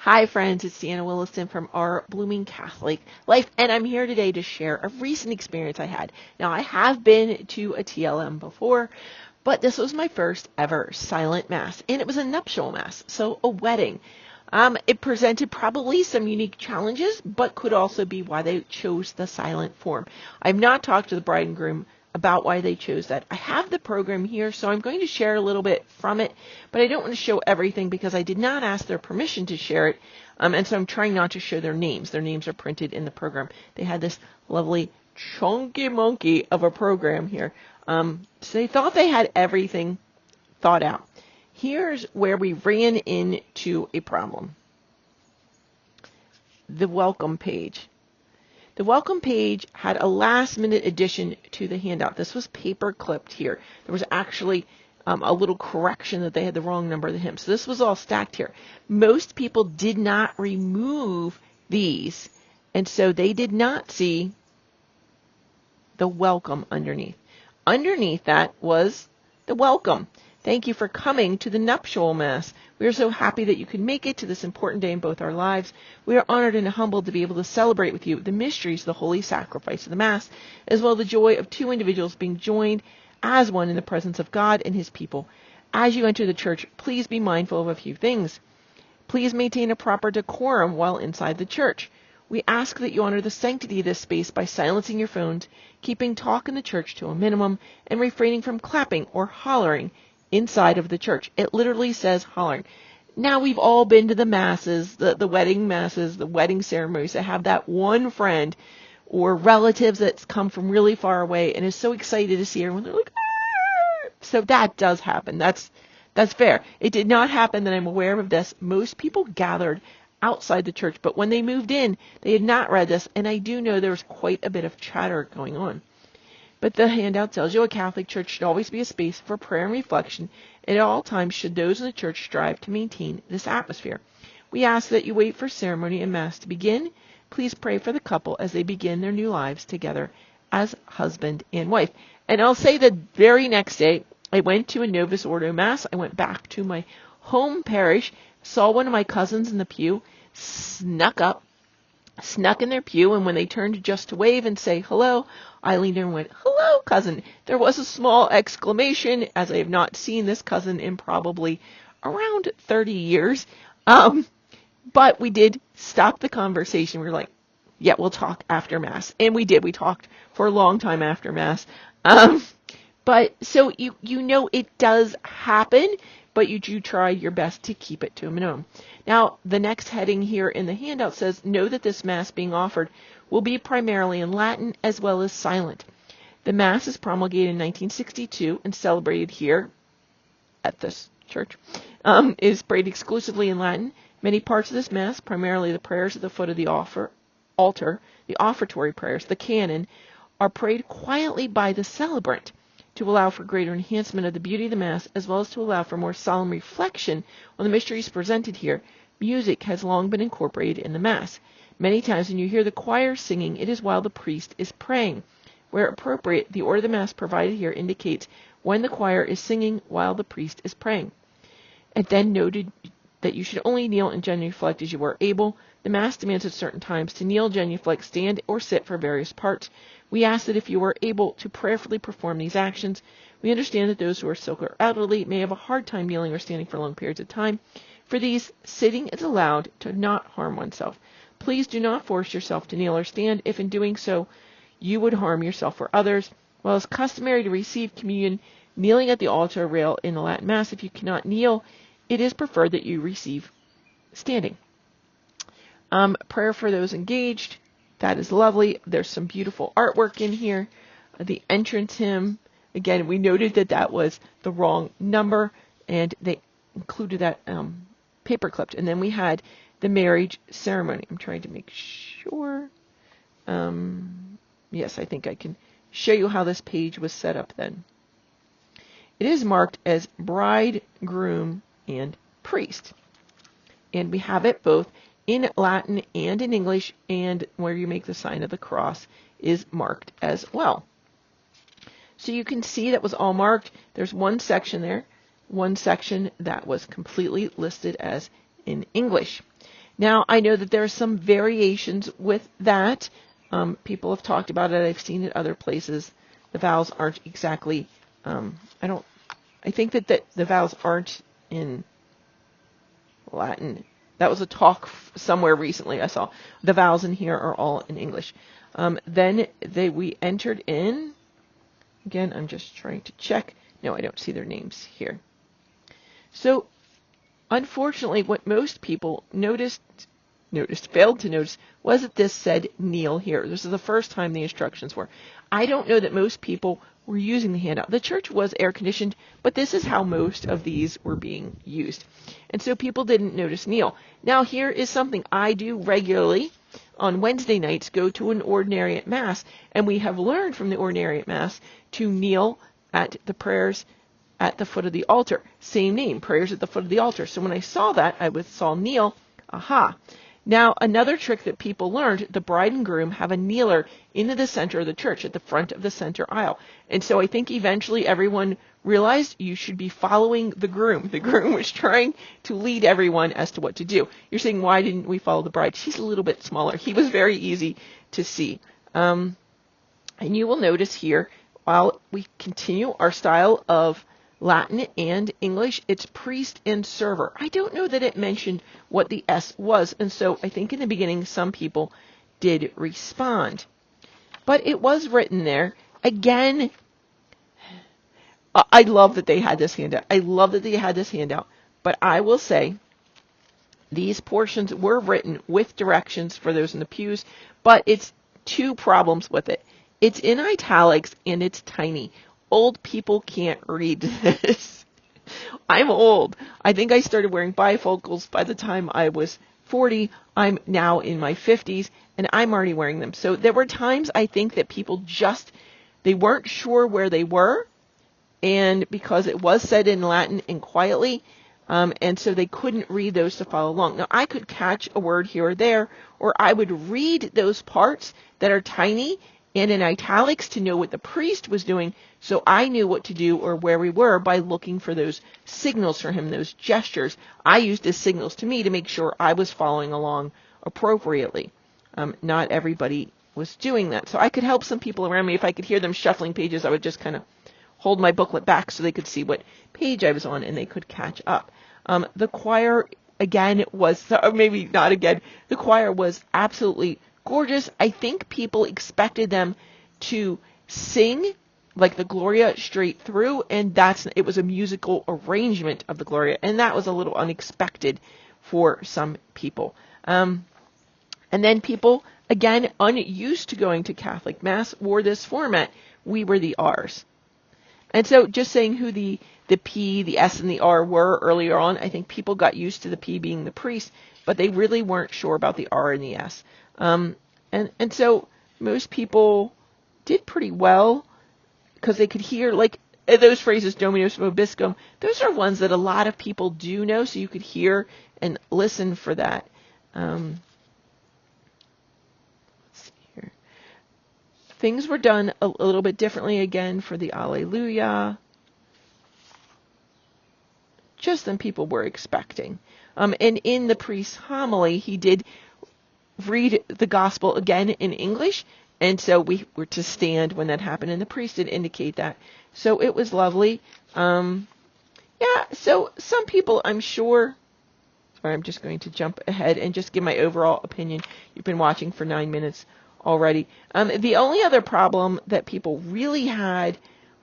Hi friends, it's Deanna Williston from Our Blooming Catholic Life, and I'm here today to share a recent experience I had. Now, I have been to a TLM before, but this was my first ever silent mass, and it was a nuptial mass, so a wedding. It presented probably some unique challenges, but could also be why they chose the silent form. I've not talked to the bride and groom about why they chose that. I have the program here, so I'm going to share a little bit from it, but I don't want to show everything because I did not ask their permission to share it, and so I'm trying not to show their names. Their names are printed in the program. They had this lovely chunky monkey of a program here, so they thought they had everything thought out. Here's where we ran into a problem. The welcome page. The welcome page had a last-minute addition to the handout. This was paper clipped here. There was actually a little correction that they had the wrong number of the hymn. So this was all stacked here. Most people did not remove these, and so they did not see the welcome underneath. Underneath that was the welcome. Thank you for coming to the nuptial mass. We are so happy that you could make it to this important day in both our lives. We are honored and humbled to be able to celebrate with you the mysteries of the holy sacrifice of the mass, as well as the joy of two individuals being joined as one in the presence of God and his people. As you enter the church, please be mindful of a few things. Please maintain a proper decorum while inside the church. We ask that you honor the sanctity of this space by silencing your phones, keeping talk in the church to a minimum, and refraining from clapping or hollering inside of the church. It literally says hollering. Now, we've all been to the masses, the wedding masses, the wedding ceremonies that have that one friend or relatives that's come from really far away and is so excited to see everyone. They're like, "Arr!" So that does happen. That's fair. It did not happen that I'm aware of this. Most people gathered outside the church, but when they moved in, they had not read this, and I do know there was quite a bit of chatter going on. But the handout tells you a Catholic church should always be a space for prayer and reflection. At all times should those in the church strive to maintain this atmosphere. We ask that you wait for ceremony and mass to begin. Please pray for the couple as they begin their new lives together as husband and wife. And I'll say the very next day, I went to a Novus Ordo mass. I went back to my home parish, saw one of my cousins in the pew, snuck in their pew, and when they turned just to wave and say hello, I leaned in and went, "Hello, cousin." There was a small exclamation, as I have not seen this cousin in probably around 30 years. But we did stop the conversation. We were like, yeah, we'll talk after Mass. And we did. We talked for a long time after Mass. But so you know it does happen, but you do try your best to keep it to a minimum. Now, the next heading here in the handout says, know that this Mass being offered will be primarily in Latin as well as silent. The Mass is promulgated in 1962 and celebrated here at this church, is prayed exclusively in Latin. Many parts of this Mass, primarily the prayers at the foot of the altar, the offertory prayers, the canon, are prayed quietly by the celebrant to allow for greater enhancement of the beauty of the Mass, as well as to allow for more solemn reflection on the mysteries presented here. Music has long been incorporated in the Mass. Many times when you hear the choir singing, it is while the priest is praying. Where appropriate, the order of the Mass provided here indicates when the choir is singing while the priest is praying. It then noted that you should only kneel and genuflect as you are able. The Mass demands at certain times to kneel, genuflect, stand, or sit for various parts. We ask that if you are able to prayerfully perform these actions, we understand that those who are sick or elderly may have a hard time kneeling or standing for long periods of time. For these, sitting is allowed to not harm oneself. Please do not force yourself to kneel or stand if in doing so you would harm yourself or others. While it's customary to receive communion kneeling at the altar rail in the Latin Mass, if you cannot kneel, it is preferred that you receive standing. Prayer for those engaged. That is lovely. There's some beautiful artwork in here. The entrance hymn. Again, we noted that that was the wrong number, and they included that paper clipped. And then we had the marriage ceremony. I'm trying to make sure. Yes, I think I can show you how this page was set up then. It is marked as bride, groom, and priest. And we have it both in Latin and in English, and where you make the sign of the cross is marked as well. So you can see that was all marked. There's one section there, one section that was completely listed as in English. Now, I know that there are some variations with that. People have talked about it. I've seen it other places. The vowels aren't exactly, I think that the vowels aren't in Latin. That was a talk somewhere recently I saw. The vowels in here are all in English. Then we entered in, again, I'm just trying to check. No, I don't see their names here. So, unfortunately, what most people failed to notice, was that this said kneel here. This is the first time the instructions were. I don't know that most people were using the handout. The church was air conditioned, but this is how most of these were being used. And so people didn't notice kneel. Now here is something I do regularly. On Wednesday nights, go to an ordinary at Mass, and we have learned from the ordinary at Mass to kneel at the prayers at the foot of the altar. Same name, prayers at the foot of the altar. So when I saw that, I saw kneel, aha. Now, another trick that people learned, the bride and groom have a kneeler into the center of the church, at the front of the center aisle. And so I think eventually everyone realized you should be following the groom. The groom was trying to lead everyone as to what to do. You're saying, why didn't we follow the bride? She's a little bit smaller. He was very easy to see. And you will notice here, while we continue our style of Latin and English, it's priest and server. I don't know that it mentioned what the S was, and so I think in the beginning some people did respond. But it was written there. Again, I love that they had this handout. But I will say, these portions were written with directions for those in the pews, but it's two problems with it. It's in italics and it's tiny. Old people can't read this. I'm old. I think I started wearing bifocals by the time I was 40. I'm now in my 50s, and I'm already wearing them. So there were times I think that people they weren't sure where they were, and because it was said in Latin and quietly, and so they couldn't read those to follow along. Now, I could catch a word here or there, or I would read those parts that are tiny and in italics to know what the priest was doing, so I knew what to do or where we were by looking for those signals for him, those gestures. I used as signals to me to make sure I was following along appropriately. Not everybody was doing that. So I could help some people around me. If I could hear them shuffling pages, I would just kind of hold my booklet back so they could see what page I was on and they could catch up. The choir, again, the choir was absolutely gorgeous. I think people expected them to sing like the Gloria straight through, and it was a musical arrangement of the Gloria, and that was a little unexpected for some people. And then people, again, unused to going to Catholic Mass, wore this format. We were the R's. And so just saying who the P, the S, and the R were earlier on, I think people got used to the P being the priest, but they really weren't sure about the R and the S. And so most people did pretty well because they could hear, like, those phrases, Dominus vobiscum, those are ones that a lot of people do know, so you could hear and listen for that. Let's see here. Things were done a little bit differently again for the Alleluia, just than people were expecting. And in the priest's homily, he did read the gospel again in English, and so we were to stand when that happened, and the priest did indicate that. So it was lovely. So some people, I'm sure, sorry, I'm just going to jump ahead and just give my overall opinion. You've been watching for 9 minutes already. The only other problem that people really had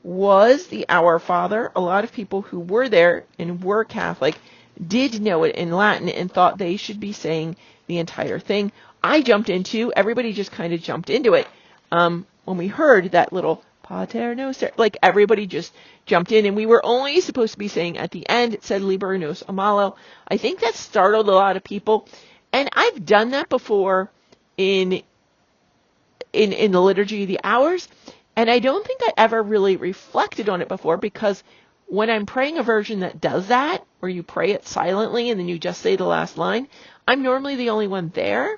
was the Our Father. A lot of people who were there and were Catholic did know it in Latin and thought they should be saying the entire thing. Everybody just kind of jumped into it. When we heard that little Pater Noster, like everybody just jumped in, and we were only supposed to be saying at the end, it said Liber Nos Amalo. I think that startled a lot of people, and I've done that before in the Liturgy of the Hours, and I don't think I ever really reflected on it before, because when I'm praying a version that does that, where you pray it silently and then you just say the last line, I'm normally the only one there,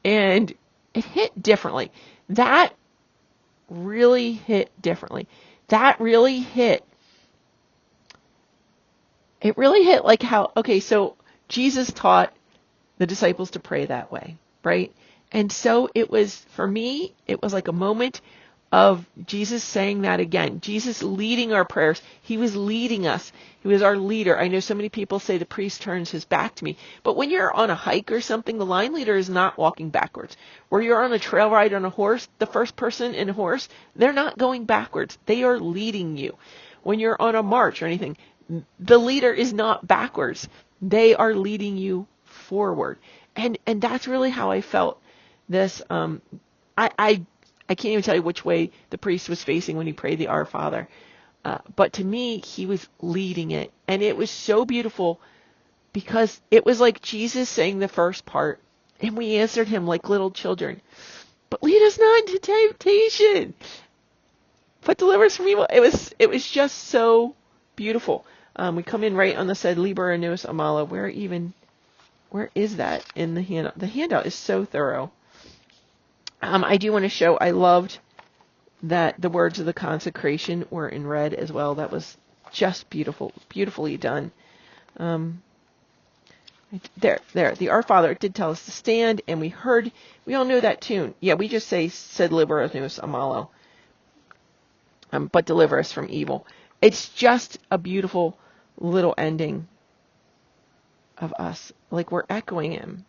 and it hit differently. That really hit differently. It really hit like how, okay, so Jesus taught the disciples to pray that way, right? And so it was, for me, it was like a moment of Jesus saying that again. Jesus leading our prayers. He was leading us. He was our leader. I know so many people say the priest turns his back to me. But when you're on a hike or something, the line leader is not walking backwards. Where you're on a trail ride on a horse, the first person in a horse, they're not going backwards. They are leading you. When you're on a march or anything, the leader is not backwards. They are leading you forward. And that's really how I felt this. I can't even tell you which way the priest was facing when he prayed the Our Father. But to me, he was leading it. And it was so beautiful because it was like Jesus saying the first part, and we answered him like little children. But lead us not into temptation, but deliver us from evil. It was just so beautiful. We come in right on the said Liber Nos Amala. Where is that in the handout? The handout is so thorough. I do want to show, I loved that the words of the consecration were in red as well. That was just beautiful, beautifully done. There. The Our Father did tell us to stand, and we all know that tune. Yeah, we just say, sed libera nos a malo, but deliver us from evil. It's just a beautiful little ending of us, like we're echoing him.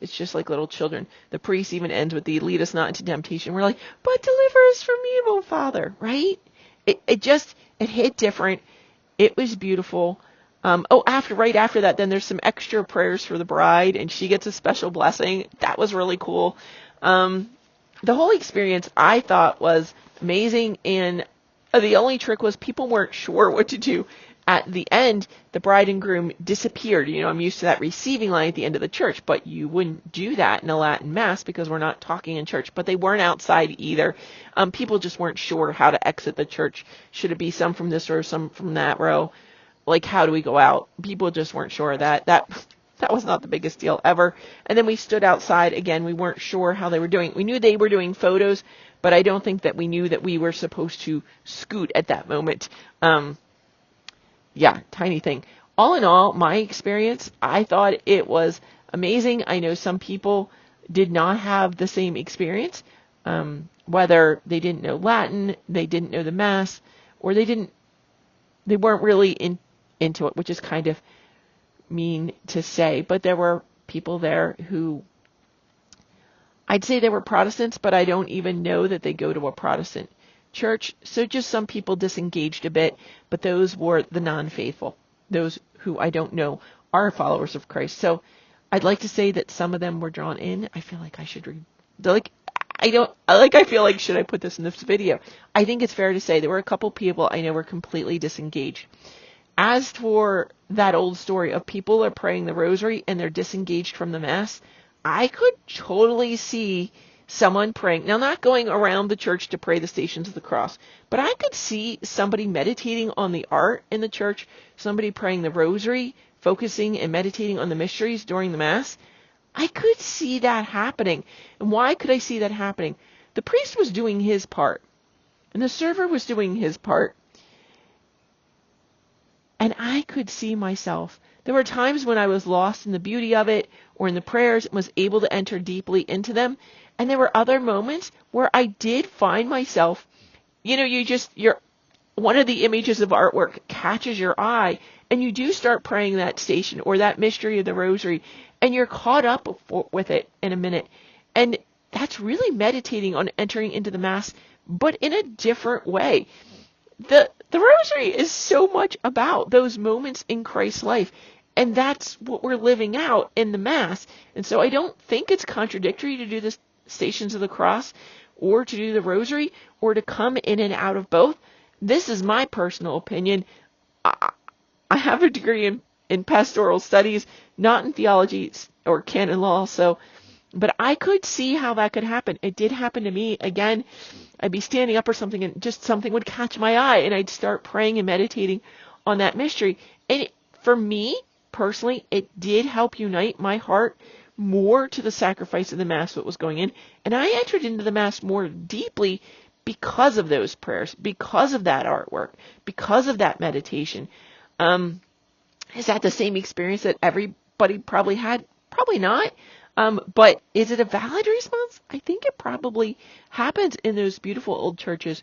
It's just like little children. The priest even ends with the lead us not into temptation. We're like, but deliver us from evil, Father, right? It hit different. It was beautiful. Right after that, then there's some extra prayers for the bride, and she gets a special blessing. That was really cool. The whole experience I thought was amazing, and the only trick was people weren't sure what to do. At the end, the bride and groom disappeared. I'm used to that receiving line at the end of the church, but you wouldn't do that in a Latin Mass because we're not talking in church. But they weren't outside either. People just weren't sure how to exit the church. Should it be some from this row, some from that row? Like, how do we go out? People just weren't sure of that. That was not the biggest deal ever. And then we stood outside. Again, we weren't sure how they were doing. We knew they were doing photos, but I don't think that we knew that we were supposed to scoot at that moment. Yeah, tiny thing. All in all, my experience, I thought it was amazing. I know some people did not have the same experience, whether they didn't know Latin, they didn't know the Mass, or they weren't really into it, which is kind of mean to say. But there were people there who, I'd say they were Protestants, but I don't even know that they go to a Protestant church. So just some people disengaged a bit, but those were the non-faithful, those who I don't know are followers of Christ. So I'd like to say that some of them were drawn in. I feel like I should I feel like, should I put this in this video? I think it's fair to say there were a couple people I know were completely disengaged. As for that old story of people are praying the rosary and they're disengaged from the Mass, I could totally see someone praying, now not going around the church to pray the Stations of the Cross, but I could see somebody meditating on the art in the church, somebody praying the rosary, focusing and meditating on the mysteries during the Mass. I could see that happening. And why could I see that happening? The priest was doing his part, and the server was doing his part, and I could see myself. There were times when I was lost in the beauty of it or in the prayers and was able to enter deeply into them. And there were other moments where I did find myself, one of the images of artwork catches your eye and you do start praying that station or that mystery of the rosary and you're caught up with it in a minute. And that's really meditating on entering into the Mass, but in a different way. The rosary is so much about those moments in Christ's life. And that's what we're living out in the Mass. And so I don't think it's contradictory to do the Stations of the Cross or to do the rosary or to come in and out of both. This is my personal opinion. I have a degree in pastoral studies, not in theology or canon law. But I could see how that could happen. It did happen to me. Again, I'd be standing up or something and just something would catch my eye and I'd start praying and meditating on that mystery. And for me, personally, it did help unite my heart more to the sacrifice of the Mass, what was going in. And I entered into the Mass more deeply because of those prayers, because of that artwork, because of that meditation. Is that the same experience that everybody probably had? Probably not. But is it a valid response? I think it probably happens in those beautiful old churches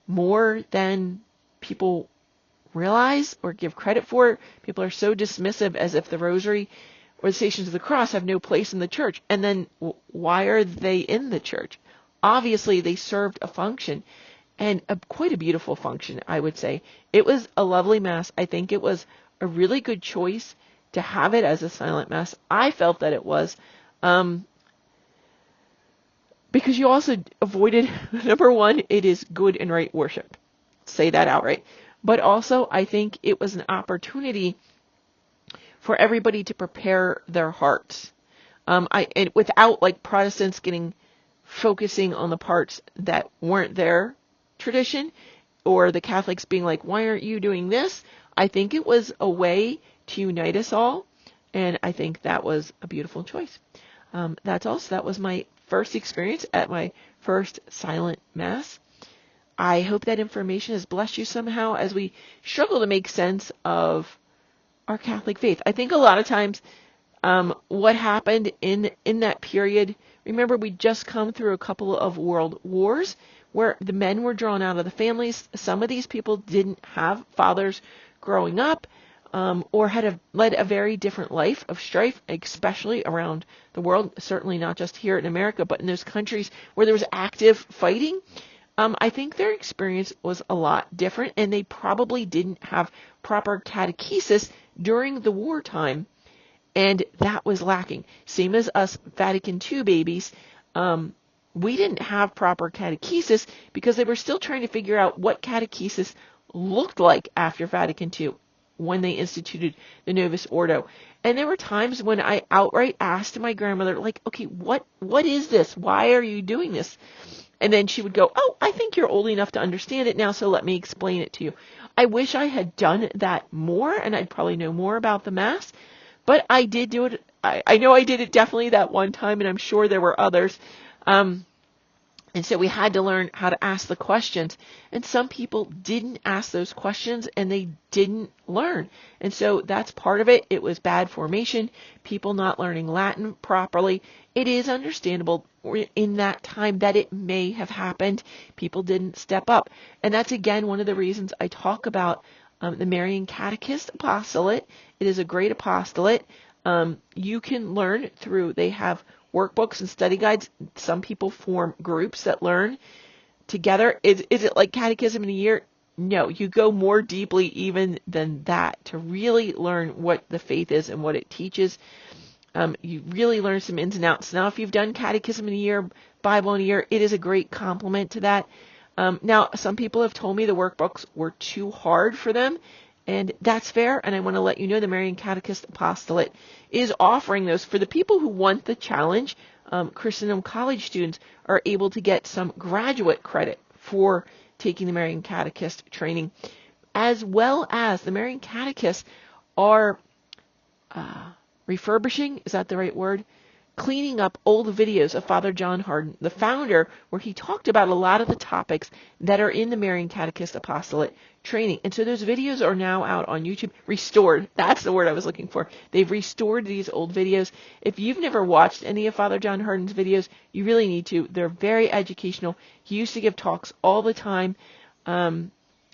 more than people realize or give credit for. People are so dismissive, as if the rosary or the Stations of the Cross have no place in the church. And then why are they in the church? Obviously, they served a function, and quite a beautiful function, I would say. It was a lovely Mass. I think it was a really good choice to have it as a silent Mass. I felt that it was, because you also avoided, number one, it is good and right worship. Say that outright. But also, I think it was an opportunity for everybody to prepare their hearts. And without like Protestants focusing on the parts that weren't their tradition, or the Catholics being like, why aren't you doing this? I think it was a way to unite us all, and I think that was a beautiful choice. That's all. So that was my first experience at my first silent Mass. I hope that information has blessed you somehow as we struggle to make sense of our Catholic faith. I think a lot of times what happened in that period, remember we just come through a couple of world wars where the men were drawn out of the families. Some of these people didn't have fathers growing up, or had led a very different life of strife, especially around the world, certainly not just here in America, but in those countries where there was active fighting. I think their experience was a lot different, and they probably didn't have proper catechesis during the wartime, and that was lacking. Same as us Vatican II babies, we didn't have proper catechesis because they were still trying to figure out what catechesis looked like after Vatican II when they instituted the Novus Ordo. And there were times when I outright asked my grandmother, like, okay, what is this? Why are you doing this? And then she would go, oh, I think you're old enough to understand it now, so let me explain it to you. I wish I had done that more, and I'd probably know more about the Mass. But I did do it. I know I did it definitely that one time, and I'm sure there were others. And so we had to learn how to ask the questions. And some people didn't ask those questions, and they didn't learn. And so that's part of it. It was bad formation, people not learning Latin properly. It is understandable in that time that it may have happened. People didn't step up. And that's, again, one of the reasons I talk about the Marian Catechist Apostolate. It is a great apostolate. You can learn through, they have workbooks and study guides. Some people form groups that learn together. Is it like catechism in a year? No, you go more deeply even than that to really learn what the faith is and what it teaches. You really learn some ins and outs. Now, if you've done catechism in a year, Bible in a year, it is a great complement to that. Now, some people have told me the workbooks were too hard for them, and that's fair, and I want to let you know the Marian Catechist Apostolate is offering those. For the people who want the challenge, Christendom College students are able to get some graduate credit for taking the Marian Catechist training, as well as the Marian Catechists are refurbishing, is that the right word? Cleaning up old videos of Father John Hardon, the founder, where he talked about a lot of the topics that are in the Marian Catechist Apostolate training. And so those videos are now out on YouTube, restored. That's the word I was looking for. They've restored these old videos. If you've never watched any of Father John Hardon's videos, you really need to. They're very educational. He used to give talks all the time.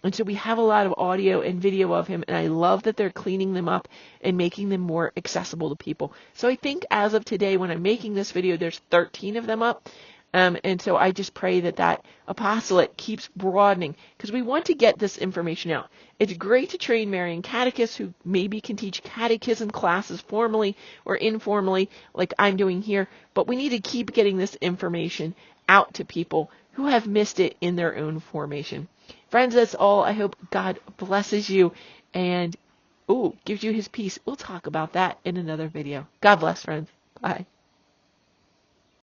And so we have a lot of audio and video of him, and I love that they're cleaning them up and making them more accessible to people. So I think as of today, when I'm making this video, there's 13 of them up. And so I just pray that that apostolate keeps broadening, because we want to get this information out. It's great to train Marian catechists who maybe can teach catechism classes formally or informally, like I'm doing here, but we need to keep getting this information out to people who have missed it in their own formation. Friends, that's all. I hope God blesses you and gives you his peace. We'll talk about that in another video. God bless, friends. Bye.